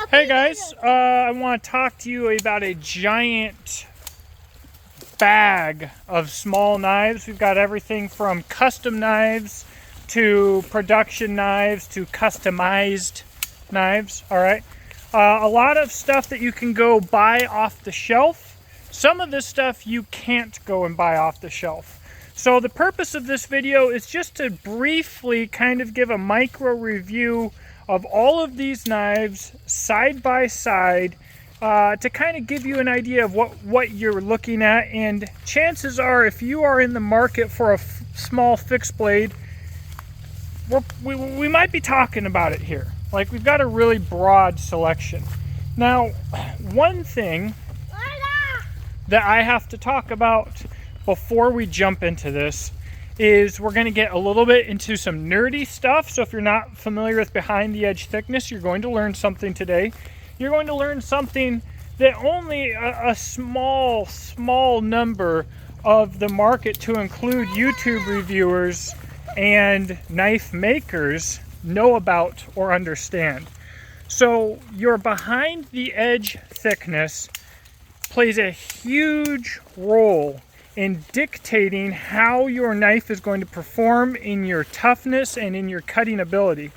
Hey guys, I want to talk to you about a giant bag of small knives. We've got everything from custom knives to production knives to customized knives, all right? A lot of stuff that you can go buy off the shelf. Some of this stuff you can't go and buy off the shelf. So the purpose of this video is just to briefly kind of give a micro review of all of these knives side by side to kind of give you an idea of what you're looking at. And chances are, if you are in the market for a small fixed blade, we might be talking about it here. Like, we've got a really broad selection. Now, one thing that I have to talk about before we jump into this is we're going to get a little bit into some nerdy stuff. So if you're not familiar with behind the edge thickness, you're going to learn something today. You're going to learn something that only a small number of the market, to include YouTube reviewers and knife makers, know about or understand. So your behind the edge thickness plays a huge role in dictating how your knife is going to perform in your toughness and in your cutting ability.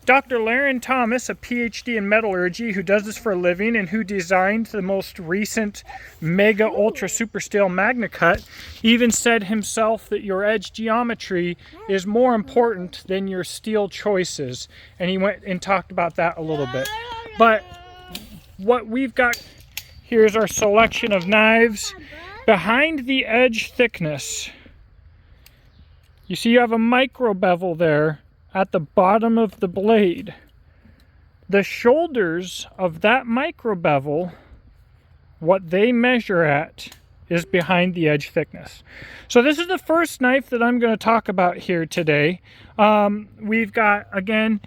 Dr. Laren Thomas, a PhD in metallurgy who does this for a living and who designed the most recent Mega Ultra Super Steel Magna Cut, even said himself that your edge geometry is more important than your steel choices. And he went and talked about that a little bit. But what we've got here is our selection of knives. Behind the edge thickness, you see you have a micro bevel there at the bottom of the blade. The shoulders of that micro bevel, what they measure at, is behind the edge thickness. So this is the first knife that I'm going to talk about here today. We've got the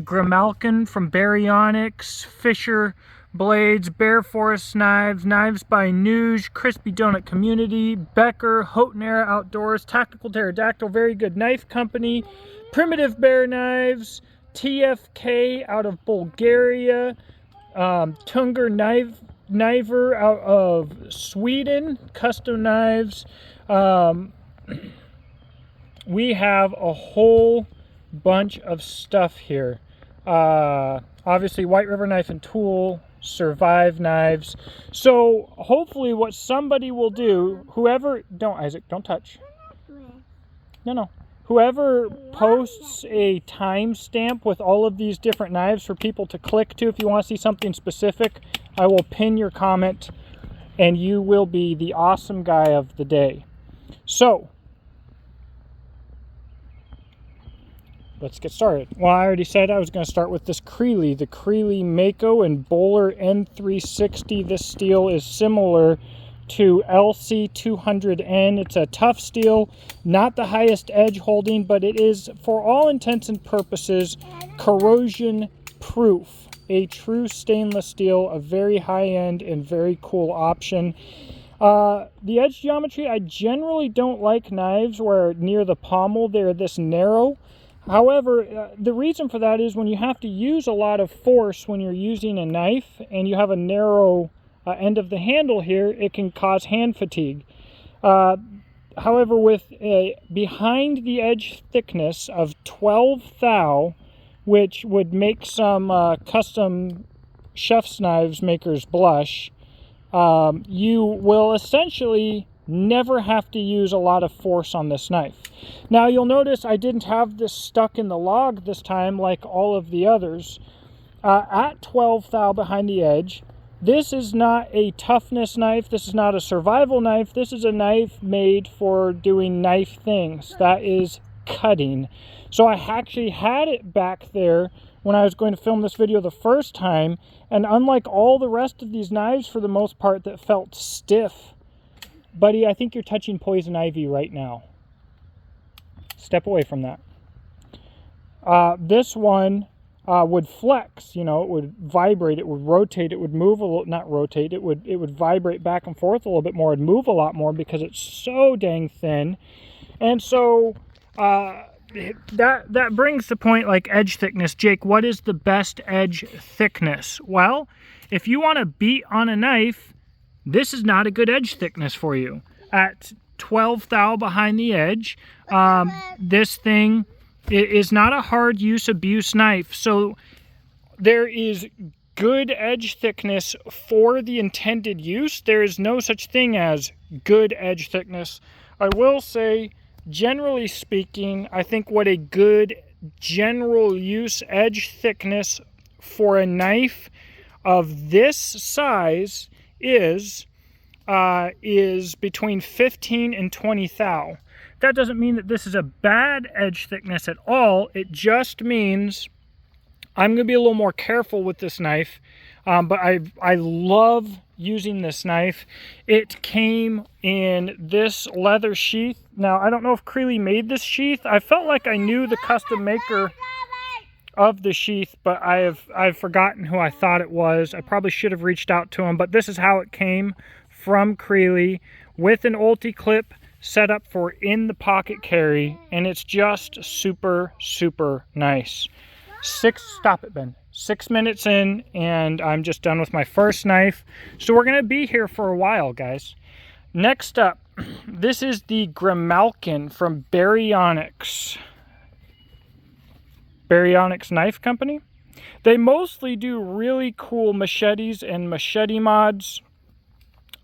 Grimalkin from Baryonyx, Fisher blades, Bear Forest knives, knives by Nuge, Crispy Donut Community, Becker, Hota Outdoors, Tactical Pterodactyl, very good knife company, Primitive Bear knives, TFK out of Bulgaria, Tunger Kniver out of Sweden, custom knives. We have a whole bunch of stuff here. Obviously, White River Knife and Tool, Survive knives. So hopefully what somebody will do, whoever, don't Isaac, don't touch. No. Whoever posts a timestamp with all of these different knives for people to click to, if you want to see something specific, I will pin your comment and you will be the awesome guy of the day. So let's get started. Well, I already said I was going to start with this Creeley, the Creeley Mako and Bowler N360. This steel is similar to LC200N. It's a tough steel, not the highest edge holding, but it is, for all intents and purposes, corrosion proof. A true stainless steel, a very high-end and very cool option. The edge geometry, I generally don't like knives where near the pommel they're this narrow. However, the reason for that is when you have to use a lot of force when you're using a knife and you have a narrow end of the handle here, it can cause hand fatigue. However, with a behind the edge thickness of 12 thou, which would make some custom chef's knives makers blush, you will essentially never have to use a lot of force on this knife. Now you'll notice I didn't have this stuck in the log this time like all of the others. At 12 thou behind the edge, this is not a toughness knife, this is not a survival knife, this is a knife made for doing knife things, that is cutting. So I actually had it back there when I was going to film this video the first time, and unlike all the rest of these knives for the most part that felt stiff, buddy, I think you're touching poison ivy right now. Step away from that. This one would flex, you know, it would vibrate, it would rotate, it would move a little, not rotate, it would vibrate back and forth a little bit more, it'd move a lot more because it's so dang thin. And so that brings the point, like edge thickness. Jake, what is the best edge thickness? Well, if you want to beat on a knife, this is not a good edge thickness for you. At 12 thou behind the edge, this thing is not a hard use abuse knife. So there is good edge thickness for the intended use. There is no such thing as good edge thickness. I will say, generally speaking, I think what a good general use edge thickness for a knife of this size is between 15 and 20 thou. That doesn't mean that this is a bad edge thickness at all. It just means I'm going to be a little more careful with this knife, but I love using this knife. It came in this leather sheath. Now, I don't know if Creeley made this sheath. I felt like I knew the custom maker of the sheath, but I've forgotten who I thought it was. I probably should have reached out to him, but this is how it came from Creeley with an ulti clip set up for in the pocket carry, and it's just super, super nice. Stop it, Ben. 6 minutes in, and I'm just done with my first knife. So we're going to be here for a while, guys. Next up, this is the Grimalkin from Baryonyx. Baryonyx Knife Company. They mostly do really cool machetes and machete mods.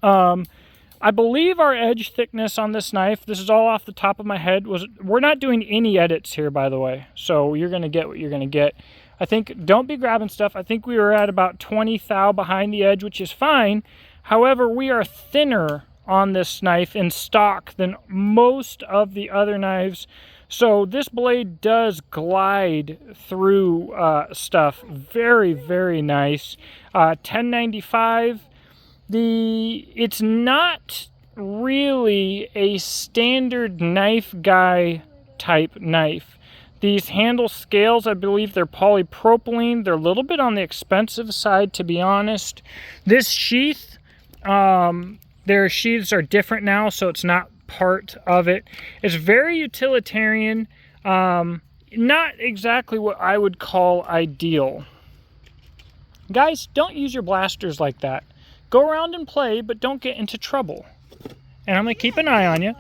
I believe our edge thickness on this knife, this is all off the top of my head, we're not doing any edits here, by the way. So you're going to get what you're going to get. I think, don't be grabbing stuff. I think we were at about 20 thou behind the edge, which is fine. However, we are thinner on this knife in stock than most of the other knives. So this blade does glide through stuff. Very, very nice. 1095. It's not really a standard knife guy type knife. These handle scales, I believe they're polypropylene. They're a little bit on the expensive side, to be honest. This sheath, their sheaths are different now, so it's not part of it. It's very utilitarian, not exactly what I would call ideal. Guys, don't use your blasters like that. Go around and play, but don't get into trouble. And I'm going to keep an eye on you.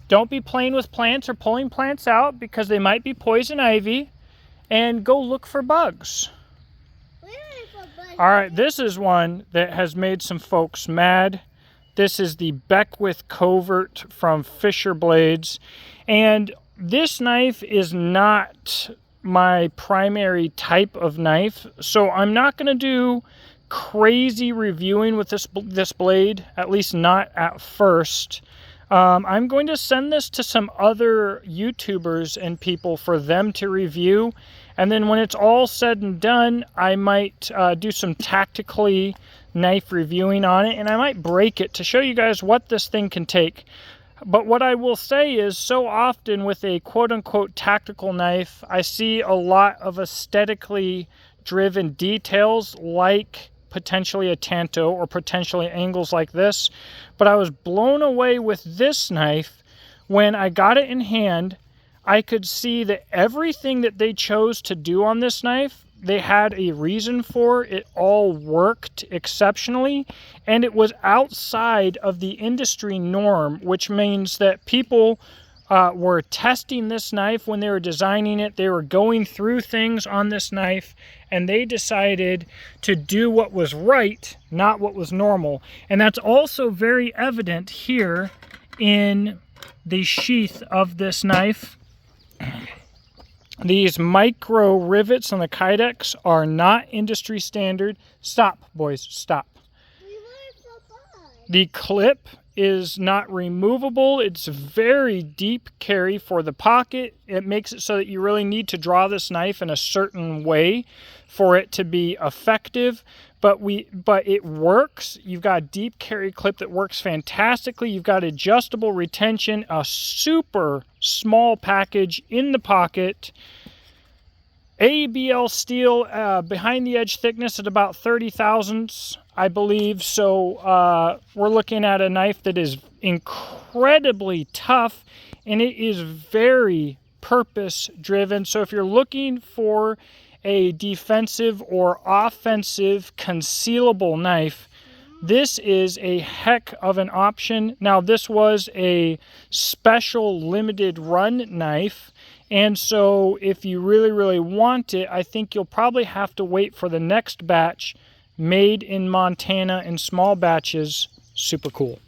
Don't be playing with plants or pulling plants out because they might be poison ivy. And go look for bugs. Alright, this is one that has made some folks mad. This is the Beckwith Covert from Fisher Blades. And this knife is not my primary type of knife. So I'm not going to do crazy reviewing with this blade, at least not at first. I'm going to send this to some other YouTubers and people for them to review, and then when it's all said and done, I might do some tactically knife reviewing on it, and I might break it to show you guys what this thing can take. But what I will say is, so often with a quote-unquote tactical knife, I see a lot of aesthetically driven details like potentially a Tanto or potentially angles like this. But I was blown away with this knife. When I got it in hand, I could see that everything that they chose to do on this knife, they had a reason for. It all worked exceptionally, and it was outside of the industry norm, which means that people were testing this knife when they were designing it. They were going through things on this knife, and they decided to do what was right, not what was normal. And that's also very evident here in the sheath of this knife. These micro rivets on the Kydex are not industry standard. Stop, boys, stop. The clip is not removable. It's very deep carry for the pocket. It makes it so that you really need to draw this knife in a certain way for it to be effective. But it works. You've got a deep carry clip that works fantastically. You've got adjustable retention, a super small package in the pocket. ABL steel, behind the edge thickness at about 30 thousandths, I believe. So we're looking at a knife that is incredibly tough, and it is very, purpose driven. So if you're looking for a defensive or offensive concealable knife, this is a heck of an option. Now, this was a special limited run knife, and so if you really, really want it, I think you'll probably have to wait for the next batch, made in Montana in small batches. Super cool.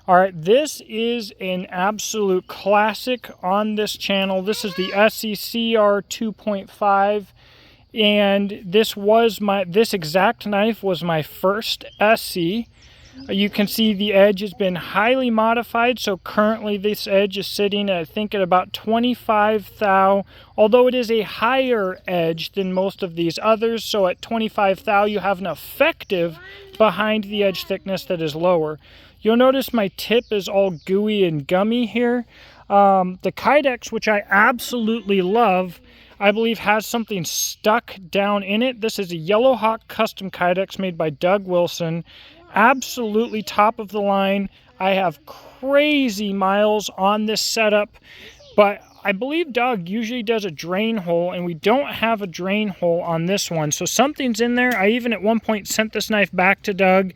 All right, this is an absolute classic on this channel. This is the SECR 2.5. And this exact knife was my first SC. You can see the edge has been highly modified, so currently this edge is sitting, I think, at about 25 thou, although it is a higher edge than most of these others, so at 25 thou you have an effective behind the edge thickness that is lower. You'll notice my tip is all gooey and gummy here. The Kydex, which I absolutely love, I believe has something stuck down in it. This is a Yellow Hawk custom Kydex made by Doug Wilson. Absolutely top of the line. I have crazy miles on this setup, but I believe Doug usually does a drain hole, and we don't have a drain hole on this one. So something's in there. I even at one point sent this knife back to Doug.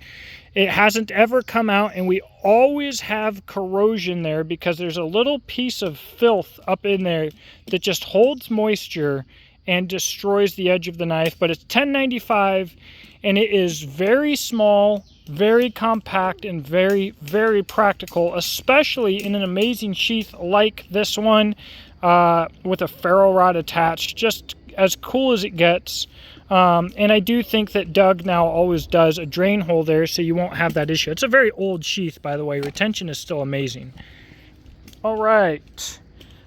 It hasn't ever come out, and we always have corrosion there because there's a little piece of filth up in there that just holds moisture and destroys the edge of the knife. But it's 1095, and it is very small, very compact, and very, very practical, especially in an amazing sheath like this one with a ferro rod attached. Just as cool as it gets. And I do think that Doug now always does a drain hole there, so you won't have that issue. It's a very old sheath, by the way. Retention is still amazing. All right.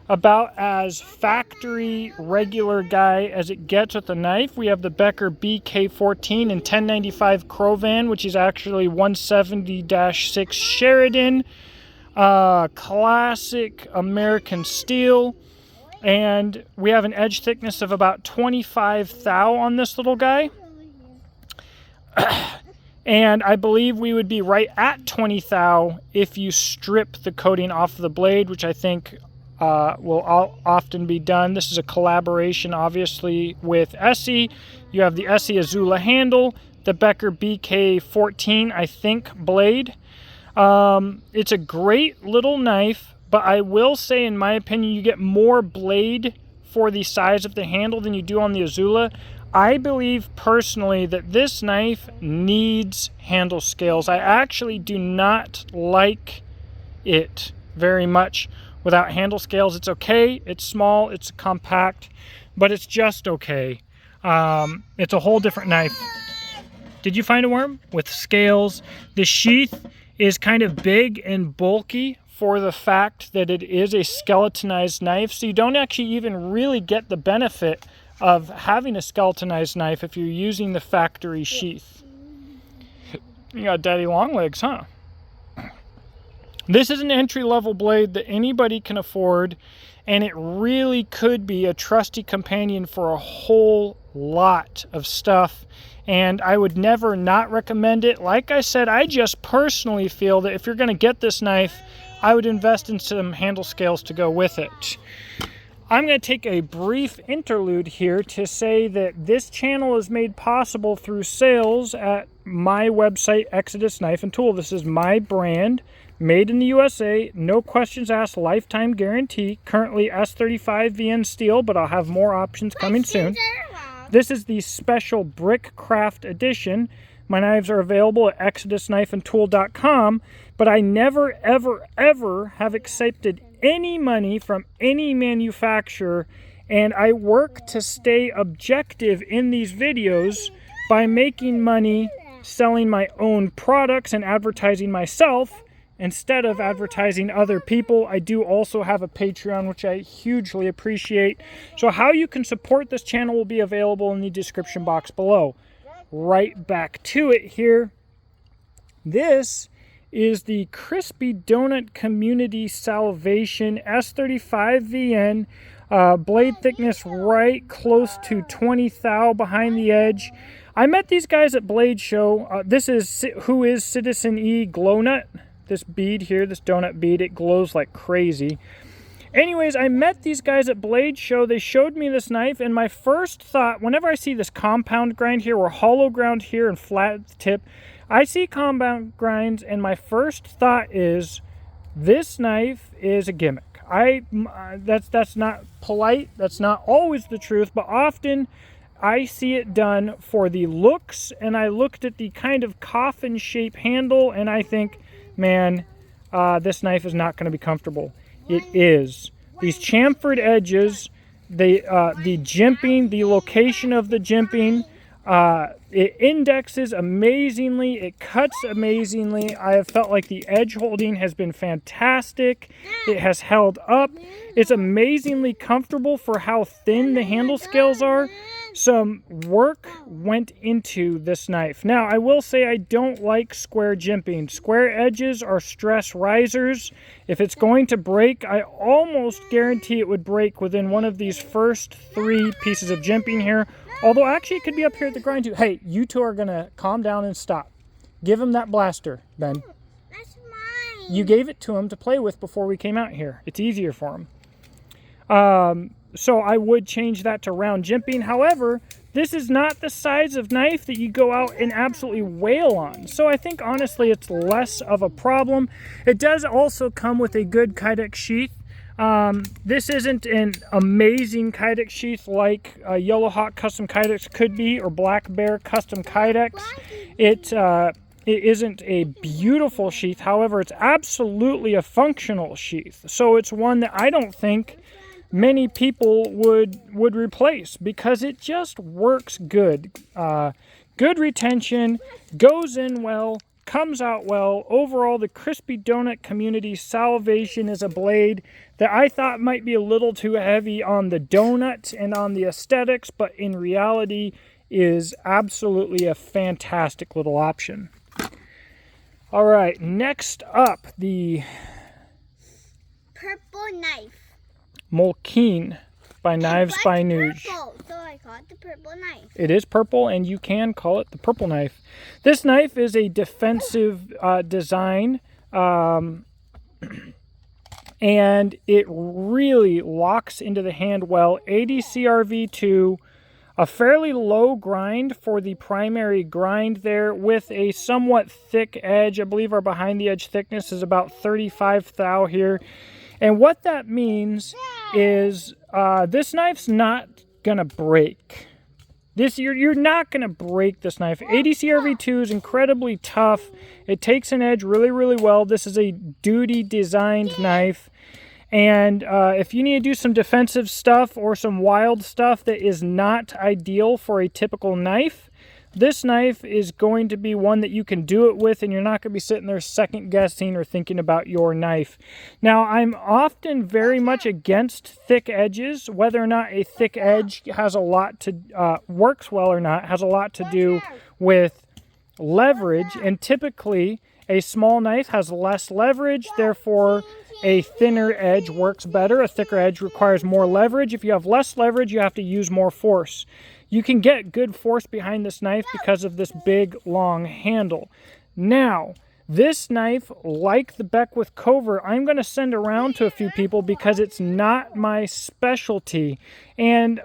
About as factory regular guy as it gets with the knife, we have the Becker BK14 in 1095 Crovan, which is actually 170-6 Sheridan. Classic American steel. And we have an edge thickness of about 25 thou on this little guy. And I believe we would be right at 20 thou if you strip the coating off the blade, which I think will often be done. This is a collaboration, obviously, with Essie. You have the Essie Azula handle, the Becker BK14, I think, blade. It's a great little knife. But I will say, in my opinion, you get more blade for the size of the handle than you do on the Azula. I believe personally that this knife needs handle scales. I actually do not like it very much without handle scales. It's okay, it's small, it's compact, but it's just okay. It's a whole different knife. Did you find a worm? With scales. The sheath is kind of big and bulky for the fact that it is a skeletonized knife, so you don't actually even really get the benefit of having a skeletonized knife if you're using the factory sheath. You got daddy long legs, huh? This is an entry-level blade that anybody can afford, and it really could be a trusty companion for a whole lot of stuff, and I would never not recommend it. Like I said, I just personally feel that if you're going to get this knife, I would invest in some handle scales to go with it. I'm going to take a brief interlude here to say that this channel is made possible through sales at my website, Exodus Knife and Tool. This is my brand, made in the USA, no questions asked, lifetime guarantee. Currently S35 VN steel, but I'll have more options coming soon. This is the special Brick Craft edition. My knives are available at exodusknifeandtool.com, but I never, ever, ever have accepted any money from any manufacturer, and I work to stay objective in these videos by making money selling my own products and advertising myself instead of advertising other people. I do also have a Patreon, which I hugely appreciate. So how you can support this channel will be available in the description box below. Right back to it here. This is the Crispy Donut Community Salvation S35 VN. Blade thickness right close to 20 thou behind the edge. I met these guys at Blade Show. This is who is Citizen E Glow Nut. This bead here, this donut bead, it glows like crazy. Anyways, I met these guys at Blade Show. They showed me this knife, and my first thought, whenever I see this compound grind here, or hollow ground here and flat tip, I see compound grinds, and my first thought is, this knife is a gimmick. That's not polite. That's not always the truth, but often I see it done for the looks, and I looked at the kind of coffin shape handle, and I think, man, this knife is not going to be comfortable. It is. These chamfered edges, the jimping, the location of the jimping, it indexes amazingly, it cuts amazingly. I have felt like the edge holding has been fantastic. It has held up. It's amazingly comfortable for how thin the handle scales are. Some work went into this knife. Now, I will say I don't like square jimping. Square edges are stress risers. If it's going to break, I almost guarantee it would break within one of these first 3 pieces of jimping here. Although, actually, it could be up here at the grind, too. Hey, you two are going to calm down and stop. Give him that blaster, Ben. That's mine. You gave it to him to play with before we came out here. It's easier for him. So I would change that to round jimping. However, this is not the size of knife that you go out and absolutely wail on. So I think, honestly, it's less of a problem. It does also come with a good Kydex sheath. This isn't an amazing Kydex sheath like Yellow Hawk Custom Kydex could be, or Black Bear Custom Kydex. It isn't a beautiful sheath. However, it's absolutely a functional sheath. So it's one that I don't think many people would replace, because it just works good. Good retention, goes in well, comes out well. Overall, the Crispy Donut community's salvation is a blade that I thought might be a little too heavy on the donut and on the aesthetics, but in reality is absolutely a fantastic little option. All right, next up, the purple knife. Moleskine by Knives by Nuge. Purple, so I call it the purple knife. It is purple, and you can call it the purple knife. This knife is a defensive design, and it really locks into the hand well. 80 CRV2, a fairly low grind for the primary grind there, with a somewhat thick edge. I believe our behind the edge thickness is about 35 thou here. And what that means is this knife's not gonna break. You're not gonna break this knife. 80 CRV2 is incredibly tough. It takes an edge really, really well. This is a duty designed knife. And if you need to do some defensive stuff or some wild stuff that is not ideal for a typical knife, this knife is going to be one that you can do it with, and you're not going to be sitting there second guessing or thinking about your knife. Now, I'm often very much against thick edges. Whether or not a thick edge has a lot to works well or not has a lot to do with leverage, and typically a small knife has less leverage, therefore a thinner edge works better. A thicker edge requires more leverage. If you have less leverage, you have to use more force. You can get good force behind this knife because of this big, long handle. Now, this knife, like the Beckwith Covert, I'm going to send around to a few people because it's not my specialty. And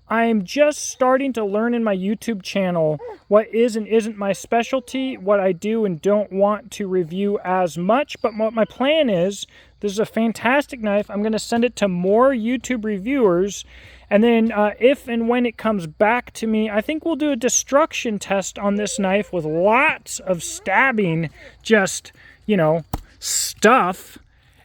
I'm just starting to learn in my YouTube channel what is and isn't my specialty, what I do and don't want to review as much. But what my plan is, this is a fantastic knife. I'm going to send it to more YouTube reviewers. And then if and when it comes back to me, I think we'll do a destruction test on this knife with lots of stabbing, just, stuff.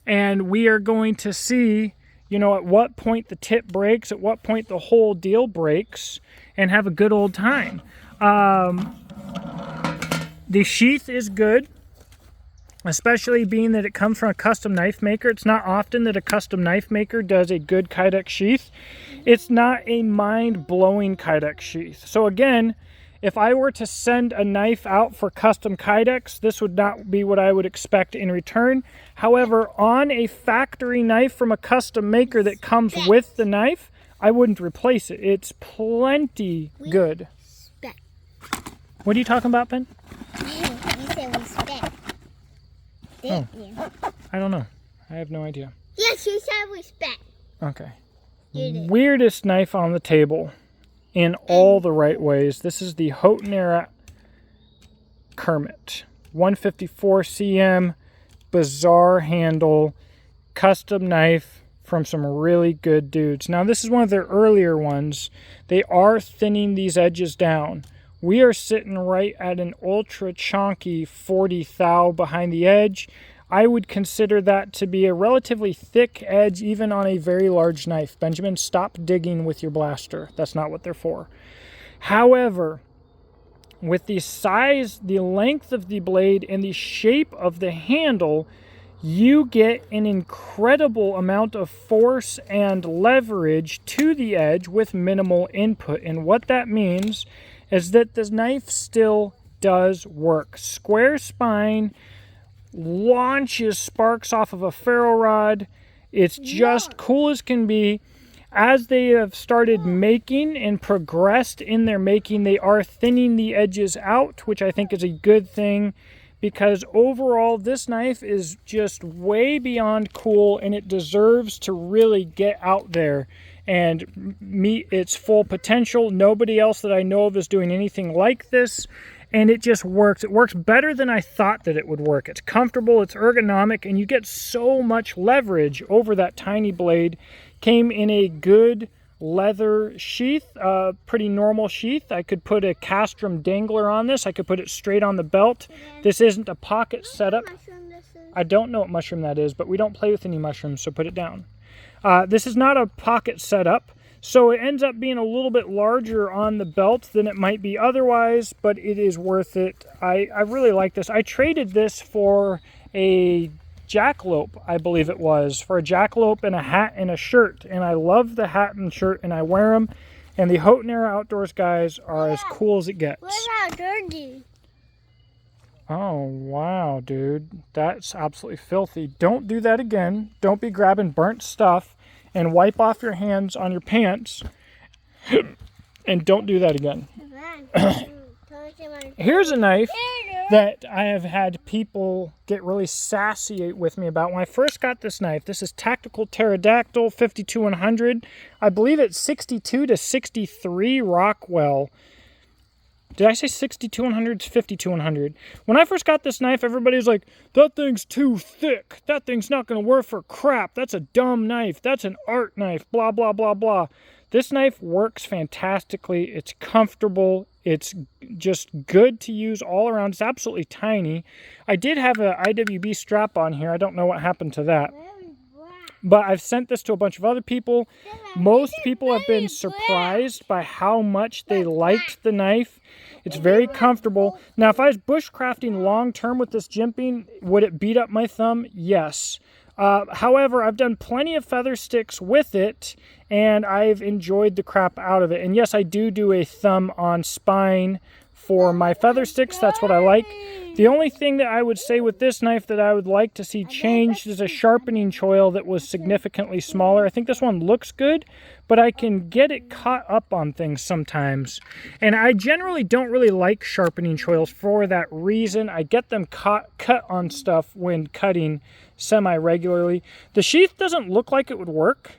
And we are going to see, at what point the tip breaks, at what point the whole deal breaks, and have a good old time. The sheath is good, especially being that it comes from a custom knife maker. It's not often that a custom knife maker does a good Kydex sheath. It's not a mind-blowing Kydex sheath. So again, if I were to send a knife out for custom Kydex, this would not be what I would expect in return. However, on a factory knife from a custom maker that comes with the knife, I wouldn't replace it. It's plenty good. What are you talking about, Ben? You said we spent. Oh, I don't know. I have no idea. Yes, you said respect. Okay. You did. Weirdest knife on the table in all the right ways. This is the Hota Kermit. 154 cm, bizarre handle, custom knife from some really good dudes. Now, this is one of their earlier ones. They are thinning these edges down. We are sitting right at an ultra chonky 40 thou behind the edge. I would consider that to be a relatively thick edge, even on a very large knife. Benjamin, stop digging with your blaster. That's not what they're for. However, with the size, the length of the blade, and the shape of the handle, you get an incredible amount of force and leverage to the edge with minimal input. And what that means is that the knife still does work. Square spine, launches sparks off of a ferro rod. It's just cool as can be. As they have started making and progressed in their making, they are thinning the edges out, which I think is a good thing, because overall this knife is just way beyond cool, and it deserves to really get out there and meet its full potential. Nobody else that I know of is doing anything like this, and it just works. It works better than I thought that it would work. It's comfortable, it's ergonomic, and you get so much leverage over that tiny blade. Came in a good leather sheath, pretty normal sheath. I could put a castrum dangler on this. I could put it straight on the belt. This isn't a pocket setup. I don't know what mushroom that is, but we don't play with any mushrooms, so put it down. This is not a pocket setup, so it ends up being a little bit larger on the belt than it might be otherwise, but it is worth it. I really like this. I traded this for a jackalope, I believe it was, for a jackalope and a hat and a shirt, and I love the hat and shirt, and I wear them, and the Hota Outdoors guys are as cool as it gets. What about Dirty? Oh, wow, dude. That's absolutely filthy. Don't do that again. Don't be grabbing burnt stuff and wipe off your hands on your pants. And don't do that again. Here's a knife that I have had people get really sassy with me about. When I first got this knife, this is Tactical Pterodactyl 52-100. I believe it's 62 to 63 Rockwell. Did I say 62-100? It's 52-100. When I first got this knife, everybody was like, that thing's too thick. That thing's not going to work for crap. That's a dumb knife. That's an art knife. Blah, blah, blah, blah. This knife works fantastically. It's comfortable. It's just good to use all around. It's absolutely tiny. I did have an IWB strap on here. I don't know what happened to that. But I've sent this to a bunch of other people. Most people have been surprised by how much they liked the knife. It's very comfortable. Now, if I was bushcrafting long-term with this jimping, would it beat up my thumb? Yes. However, I've done plenty of feather sticks with it, and I've enjoyed the crap out of it. And yes, I do a thumb on spine for my feather sticks. That's what I like. The only thing that I would say with this knife that I would like to see changed is a sharpening choil that was significantly smaller. I think this one looks good, but I can get it caught up on things sometimes. And I generally don't really like sharpening choils for that reason. I get them cut on stuff when cutting semi-regularly. The sheath doesn't look like it would work,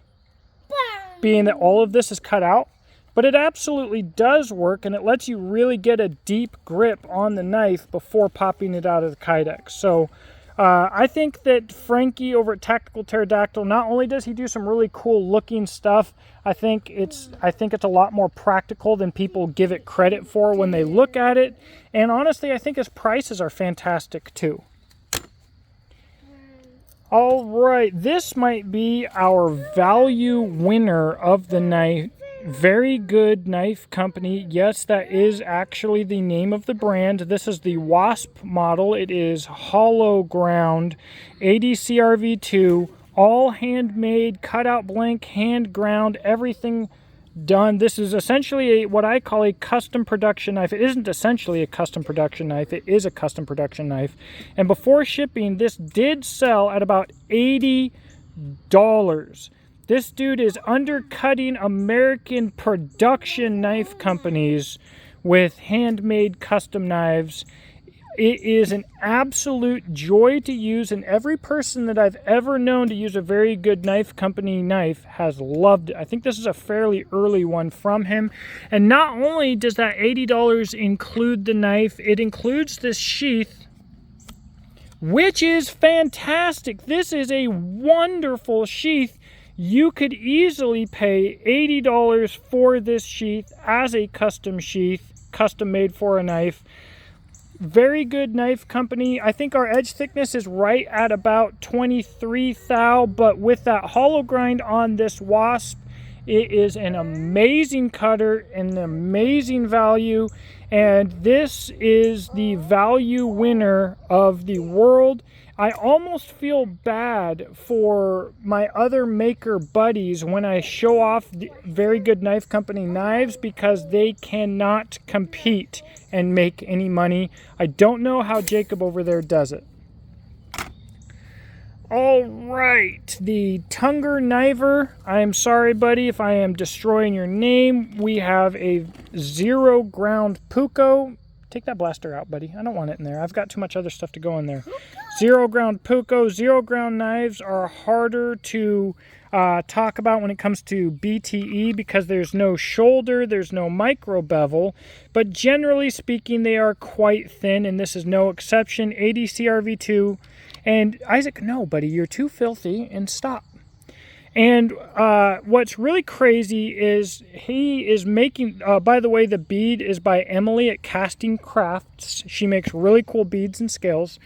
being that all of this is cut out. But it absolutely does work, and it lets you really get a deep grip on the knife before popping it out of the Kydex. So I think that Frankie over at Tactical Pterodactyl, not only does he do some really cool looking stuff, I think it's a lot more practical than people give it credit for when they look at it. And honestly, I think his prices are fantastic too. All right, this might be our value winner of the night. Very Good Knife Company. Yes, that is actually the name of the brand. This is the Wasp model. It is hollow ground, ADCRV2, all handmade, cut out blank, hand ground, everything done. This is essentially what I call a custom production knife. It isn't essentially a custom production knife. It is a custom production knife. And before shipping, this did sell at about $80. This dude is undercutting American production knife companies with handmade custom knives. It is an absolute joy to use, and every person that I've ever known to use a Very Good Knife Company knife has loved it. I think this is a fairly early one from him. And not only does that $80 include the knife, it includes this sheath, which is fantastic. This is a wonderful sheath. You could easily pay $80 for this sheath as a custom sheath, custom made for a knife. Very Good Knife Company. I think our edge thickness is right at about 23 thou, but with that hollow grind on this Wasp, it is an amazing cutter and an amazing value. And this is the value winner of the world. I almost feel bad for my other maker buddies when I show off the Very Good Knife Company knives because they cannot compete and make any money. I don't know how Jacob over there does it. All right, the Tunger Kniver. I'm sorry, buddy, if I am destroying your name. We have a 0 Ground PCO. Take that blaster out, buddy. I don't want it in there. I've got too much other stuff to go in there. 0 Ground PCO. 0 Ground knives are harder to talk about when it comes to BTE because there's no shoulder, there's no micro bevel, but generally speaking, they are quite thin, and this is no exception. 80 CRV2. And Isaac, no, buddy, you're too filthy, and stop. And what's really crazy is he is making, by the way, the bead is by Emily at Casting Crafts. She makes really cool beads and scales.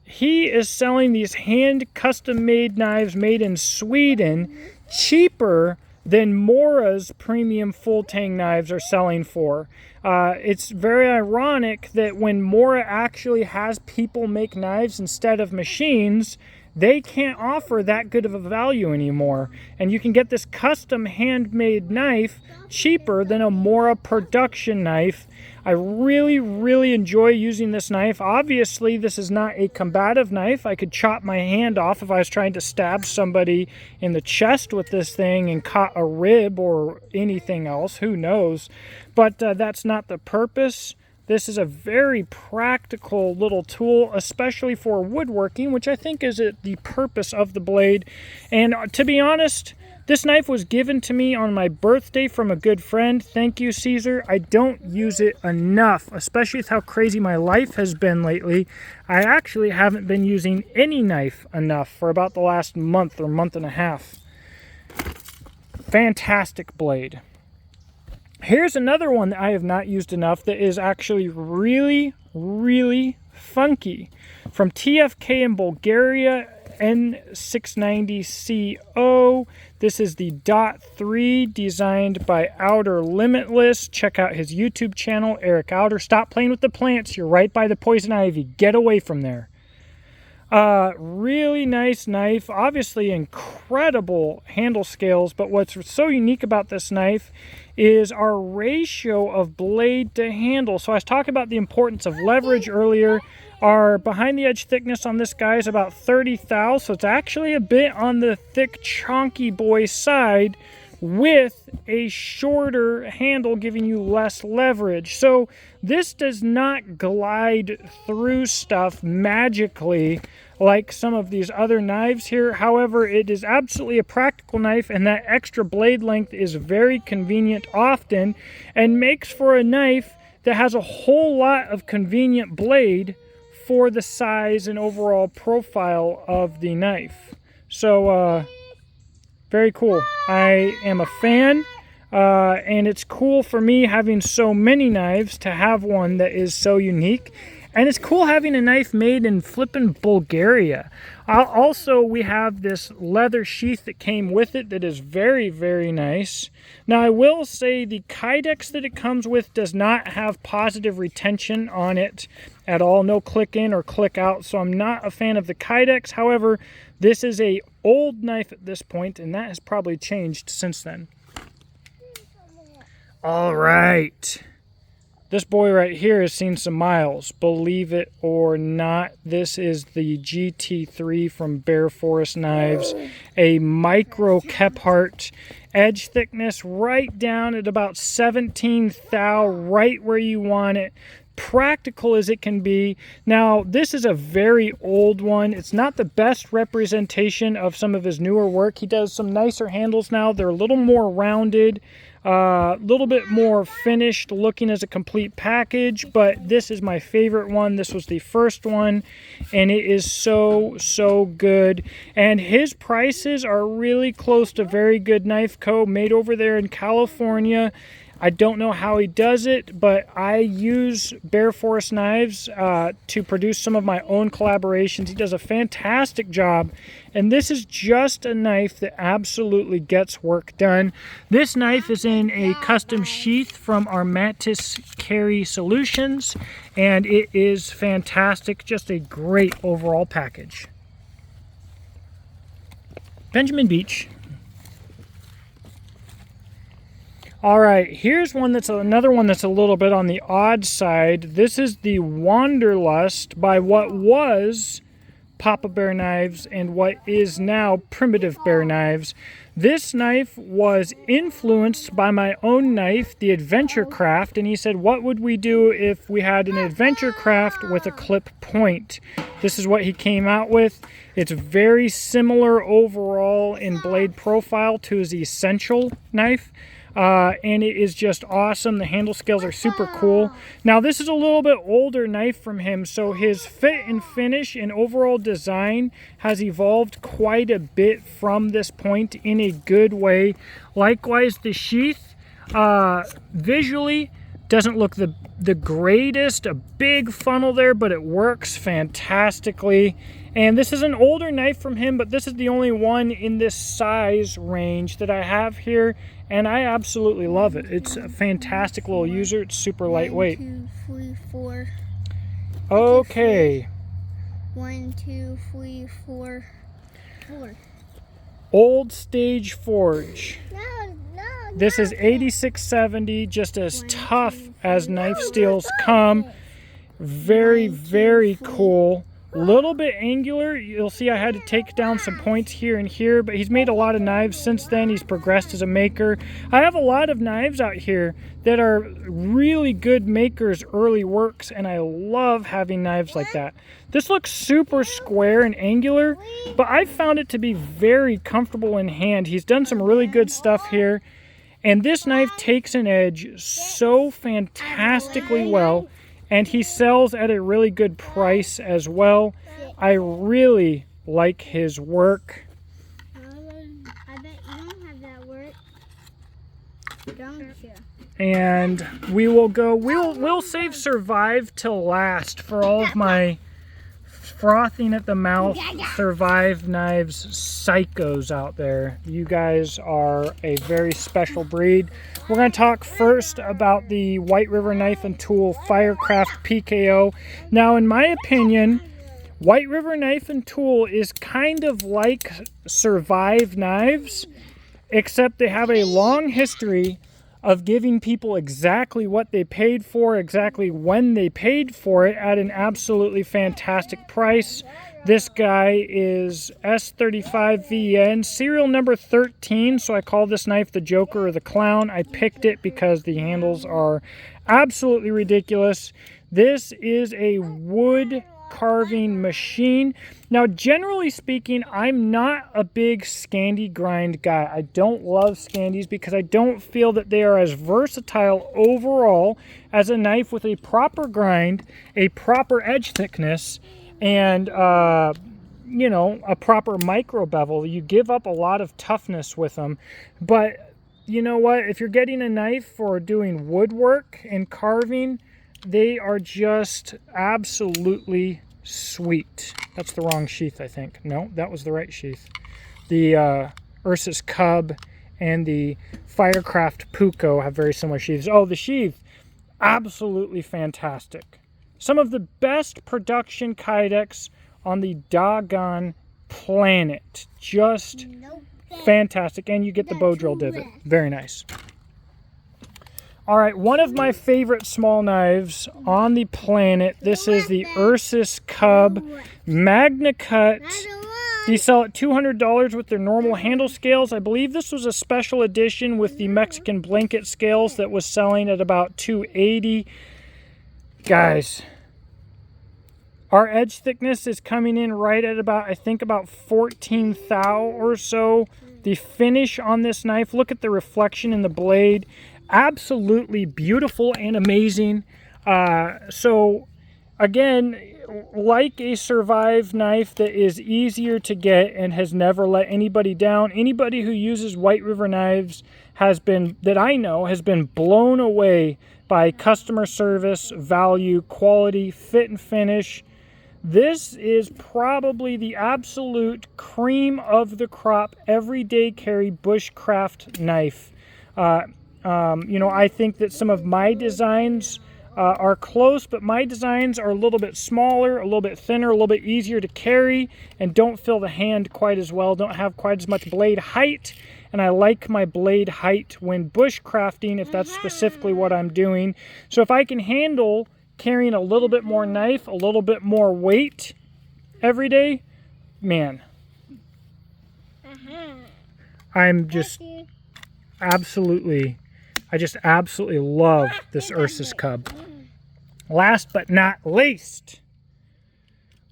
He is selling these hand custom made knives made in Sweden cheaper than Mora's premium full tang knives are selling for. It's very ironic that when Mora actually has people make knives instead of machines, they can't offer that good of a value anymore. And you can get this custom handmade knife cheaper than a Mora production knife. I really, really enjoy using this knife. Obviously, this is not a combative knife. I could chop my hand off if I was trying to stab somebody in the chest with this thing and cut a rib or anything else. Who knows? But that's not the purpose. This is a very practical little tool, especially for woodworking, which I think is the purpose of the blade. And to be honest, this knife was given to me on my birthday from a good friend. Thank you, Caesar. I don't use it enough, especially with how crazy my life has been lately. I actually haven't been using any knife enough for about the last month or month and a half. Fantastic blade. Here's another one that I have not used enough that is actually really, really funky. From TFK in Bulgaria, N690CO. This is the Dot 3 designed by Outer Limitless. Check out his YouTube channel, Eric Outer. Stop playing with the plants. You're right by the poison ivy. Get away from there. Really nice knife. Obviously incredible handle scales, but what's so unique about this knife is our ratio of blade to handle. So I was talking about the importance of leverage earlier. Our behind the edge thickness on this guy is about 30 thou, so it's actually a bit on the thick, chonky boy side with a shorter handle giving you less leverage. So this does not glide through stuff magically like some of these other knives here. However, it is absolutely a practical knife, and that extra blade length is very convenient often and makes for a knife that has a whole lot of convenient blade for the size and overall profile of the knife. So, very cool. I am a fan, and it's cool for me having so many knives to have one that is so unique. And it's cool having a knife made in flippin' Bulgaria. Also, we have this leather sheath that came with it that is very, very nice. Now, I will say the Kydex that it comes with does not have positive retention on it at all. No click in or click out, so I'm not a fan of the Kydex. However, this is a old knife at this point, and that has probably changed since then. All right. This boy right here has seen some miles, believe it or not. This is the GT3 from Bear Forest Knives, a micro Kephart, edge thickness right down at about 17 thou, right where you want it. practical as it can be. Now, this is a very old one. It's not the best representation of some of his newer work. He does some nicer handles now. They're a little more rounded, a little bit more finished looking as a complete package, but this is my favorite one. This was the first one, and it is so good. And his prices are really close to Very Good Knife Co. made over there in California. I don't know how he does it, but I use Bear Forest knives to produce some of my own collaborations. He does a fantastic job, and this is just a knife that absolutely gets work done. This knife is in a custom sheath from our Mantis Carry Solutions, and it is fantastic. Just a great overall package. Benjamin Beach. All right, here's one that's another one that's a little bit on the odd side. This is the Wanderlust by what was Papa Bear Knives and what is now Primitive Bear Knives. This knife was influenced by my own knife, the Adventure Craft, and he said, what would we do if we had an Adventure Craft with a clip point? This is what he came out with. It's very similar overall in blade profile to his Essential knife. And it is just awesome. The handle scales are super cool. Now, this is a little bit older knife from him, so his fit and finish and overall design has evolved quite a bit from this point in a good way. Likewise, the sheath visually doesn't look the greatest, a big funnel there, but it works fantastically. And this is an older knife from him, but this is the only one in this size range that I have here, and I absolutely love it. It's a fantastic little user. It's super lightweight. 1, 2, 3, 4. Okay. 1, 2, 3, 4. 4. Old Stage Forge. No. This is 8670, just as tough as knife steels come. Very cool. Little bit angular. You'll see I had to take down some points here and here, but he's made a lot of knives since then. He's progressed as a maker. I have a lot of knives out here that are really good makers, early works, and I love having knives like that. This looks super square and angular, but I found it to be very comfortable in hand. He's done some really good stuff here, and this knife takes an edge so fantastically well. And he sells at a really good price as well. I really like his work. I bet you don't have that work. Don't you? And we'll save Survive till last for all of my frothing at the mouth Survive Knives psychos out there. You guys are a very special breed. We're going to talk first about the White River Knife and Tool Firecraft PKO. Now, in my opinion, White River Knife and Tool is kind of like Survive Knives, except they have a long history of giving people exactly what they paid for, exactly when they paid for it at an absolutely fantastic price. This guy is S35VN, serial number 13, so I call this knife the Joker or the Clown. I picked it because the handles are absolutely ridiculous. This is a wood carving machine. Now, generally speaking, I'm not a big Scandi grind guy. I don't love Scandis because I don't feel that they are as versatile overall as a knife with a proper grind, a proper edge thickness, and you know, a proper micro bevel. You give up a lot of toughness with them. But you know what? If you're getting a knife for doing woodwork and carving, they are just absolutely sweet. That's the wrong sheath, I think. No, that was the right sheath. The Ursus Cub and the Firecraft Puko have very similar sheaths. Oh, the sheath, absolutely fantastic. Some of the best production kydex on the doggone planet. Just fantastic. And you get the bow drill divot. Very nice. All right, one of my favorite small knives on the planet. This is the Ursus Cub Magna Cut. These sell at $200 with their normal handle scales. I believe this was a special edition with the Mexican blanket scales that was selling at about $280. Guys, our edge thickness is coming in right at about, I think about 14 thou or so. The finish on this knife, look at the reflection in the blade. Absolutely beautiful and amazing. So again, like a Survive knife that is easier to get and has never let anybody down, anybody who uses White River knives has been, that I know, has been blown away by customer service, value, quality, fit and finish. This is probably the absolute cream of the crop everyday carry bushcraft knife. You know, I think that some of my designs are close, but my designs are a little bit smaller, a little bit thinner, a little bit easier to carry, and don't fill the hand quite as well, don't have quite as much blade height. And I like my blade height when bushcrafting, if that's specifically what I'm doing. So if I can handle carrying a little bit more knife, a little bit more weight every day, man, I'm just absolutely, I just absolutely love this Ursus Cub. Last but not least,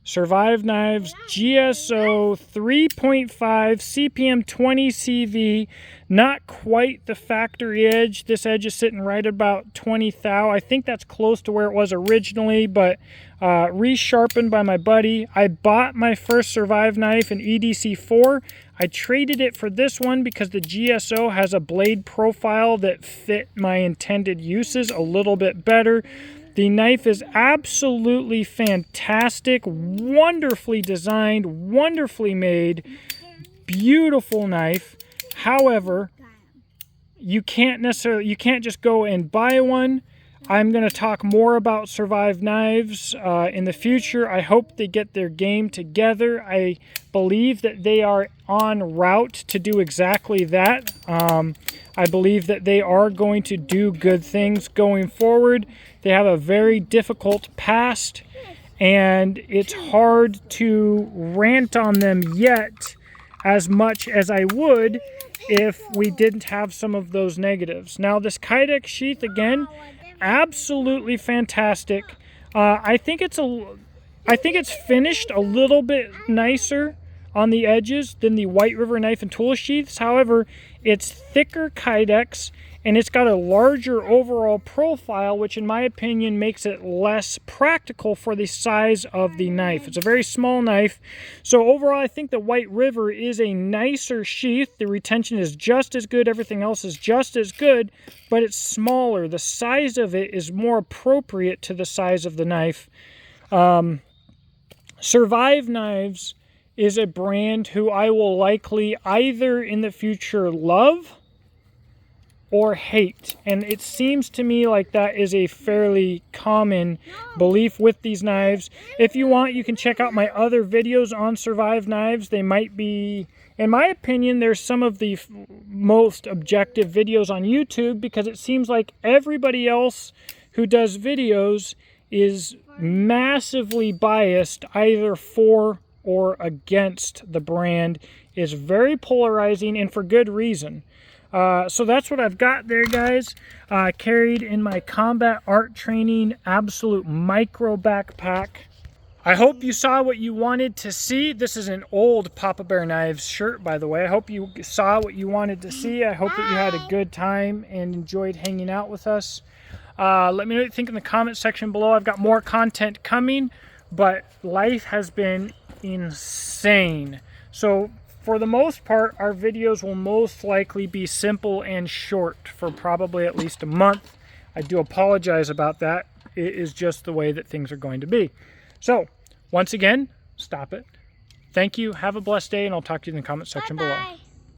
Survive Knives GSO 3.5 CPM 20 CV. Not quite the factory edge. This edge is sitting right about 20 thou. I think that's close to where it was originally, but resharpened by my buddy. I bought my first Survive knife in EDC4. I traded it for this one because the GSO has a blade profile that fit my intended uses a little bit better. The knife is absolutely fantastic, wonderfully designed, wonderfully made, beautiful knife. However, you can't just go and buy one. I'm going to talk more about Survive knives in the future. I hope they get their game together. I believe that they are en route to do exactly that. I believe that they are going to do good things going forward. They have a very difficult past, and it's hard to rant on them yet as much as I would if we didn't have some of those negatives. Now, this Kydex sheath, again, absolutely fantastic. I think it's finished a little bit nicer on the edges than the White River knife and tool sheaths. However, it's thicker Kydex, and it's got a larger overall profile, which in my opinion makes it less practical for the size of the knife. It's a very small knife. So overall, I think the White River is a nicer sheath. The retention is just as good. Everything else is just as good, but it's smaller. The size of it is more appropriate to the size of the knife. Survive Knives is a brand who I will likely either in the future love or hate, and it seems to me like that is a fairly common belief with these knives. If you want, you can check out my other videos on Survive Knives. They might be, in my opinion, they're some of the most objective videos on YouTube, because it seems like everybody else who does videos is massively biased either for or against the brand. Is very polarizing, and for good reason. So that's what I've got there, guys. Carried in my combat art training absolute micro backpack. I hope you saw what you wanted to see. This is an old Papa Bear Knives shirt, by the way. I hope you saw what you wanted to see. I hope that you had a good time and enjoyed hanging out with us. Let me know what you think in the comment section below. I've got more content coming, but life has been insane. So for the most part, our videos will most likely be simple and short for probably at least a month. I do apologize about that. It is just the way that things are going to be. So once again, stop it. Thank you. Have a blessed day, and I'll talk to you in the comment section below.